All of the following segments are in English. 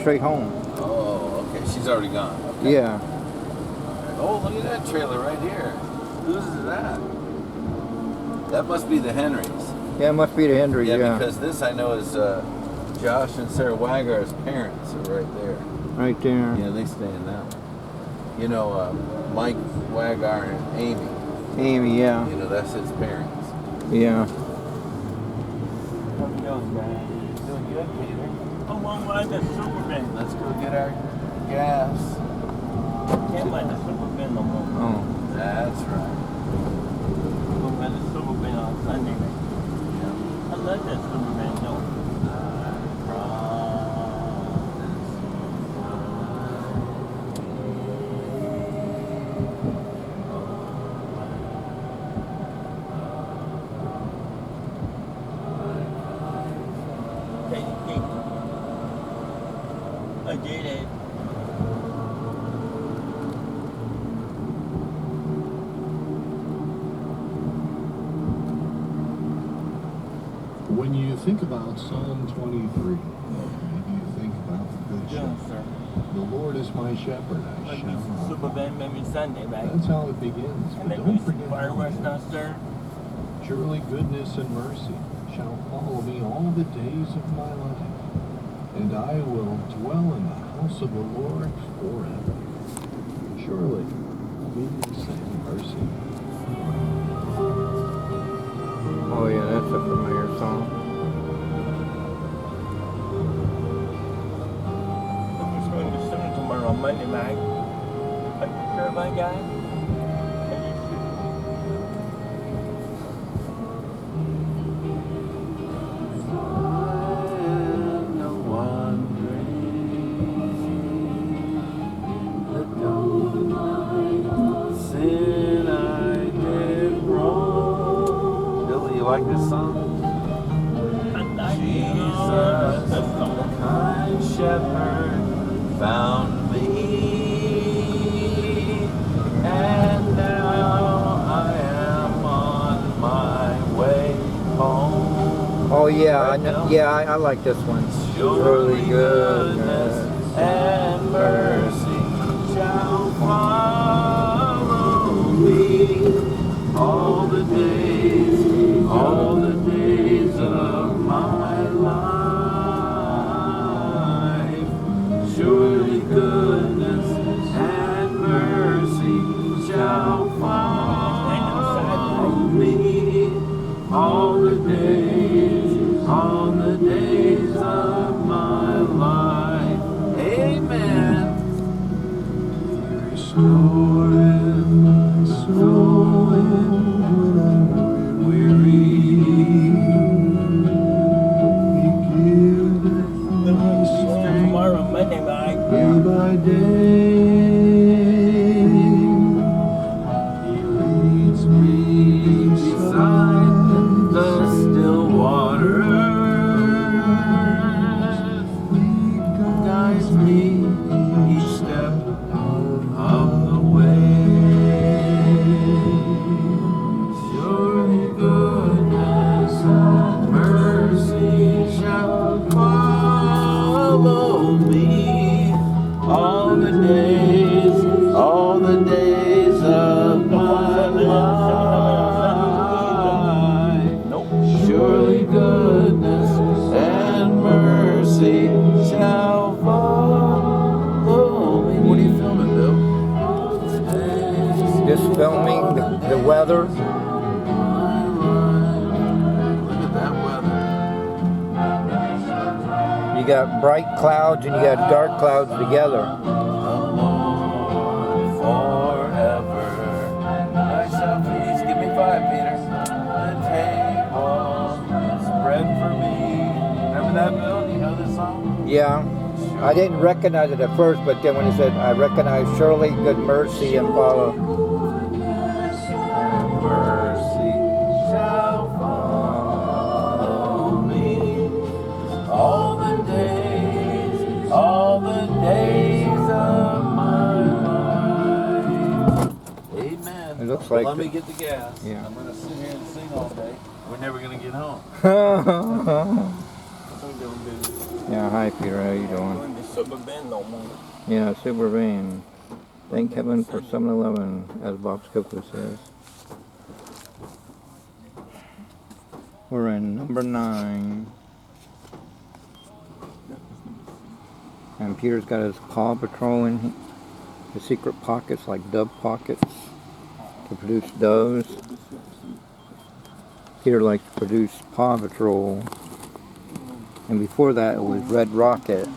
Straight home. Oh, okay. She's already gone. Okay. Yeah. Oh, look at that trailer right here. Whose is that? That must be the Henrys. Yeah, it must be the Henry. Yeah. Because this I know is Josh and Sarah Wagar's parents are right there. Right there. Yeah, they stay in that one. You know, Mike Wagar and Amy. Amy, yeah. You know, that's his parents. Yeah. How you doing, man? Doing good, Peter. How long was the Superman? Let's go get our gas. Can't buy the Superman no more. Oh. That's right. We'll buy the Superman on Sunday night. Yeah. I like that Superman though. I did it. When you think about Psalm 23, maybe you think about the Good Yeah, Shepherd. sir. The Lord is my shepherd, I Like shall not want. Superman maybe Sunday, right? That's how it begins. And But then don't we forget, fireworks downstairs. surely goodness and mercy shall follow me all the days of my life, and I will dwell in the house of the Lord forever. Surely goodness and mercy. Oh yeah, that's a familiar song. I'm just going to sing tomorrow on Monday night. Are you sure about that? Are you sure? You like this song? Jesus, the kind shepherd, found me, and now I am on my way home. Oh yeah, Right I know. now? Yeah, I like this one. Surely goodness and mercy shall follow me all the days of my life. Surely goodness and mercy shall follow me all the days of my life. Amen. Restoring my soul when I'm weary. He giveth me strength Tomorrow, Monday night. day by day. He leads me beside the still waters. He guides me each step of the way. Surely goodness and mercy shall follow me all the days of my life. Surely goodness and mercy shall follow me. What are you filming, Bill? Just filming the weather. Look at that weather. You got bright clouds and you got dark clouds together. Alone forever. Nice selfies. Give me 5, Peter. The table spread for me. Remember that, Bill? Do you know this song? Yeah. I didn't recognize it at first, but then when he said, I recognize surely good mercy and follow. Mercy shall follow me all the days of my life. Amen. It looks Well, like let me get the gas. Yeah. I'm gonna sit here and sing all day. We're never gonna get home. Yeah, hi Peter, how you doing? Going to Super Ben no more. Yeah, super van. Thank heaven for 7-Eleven, as Bob Scopus says. We're in number 9. And Peter's got his Paw Patrol in his secret pockets, like dove pockets, to produce doves. Peter likes to produce Paw Patrol. And before that it was Red Rocket.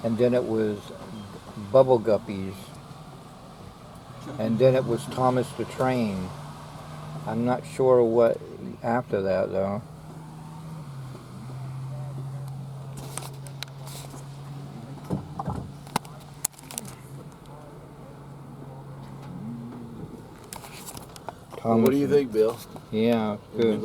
And then it was Bubble Guppies. And then it was Thomas the Train. I'm not sure what after that though. What do you think, Bill? Yeah, good.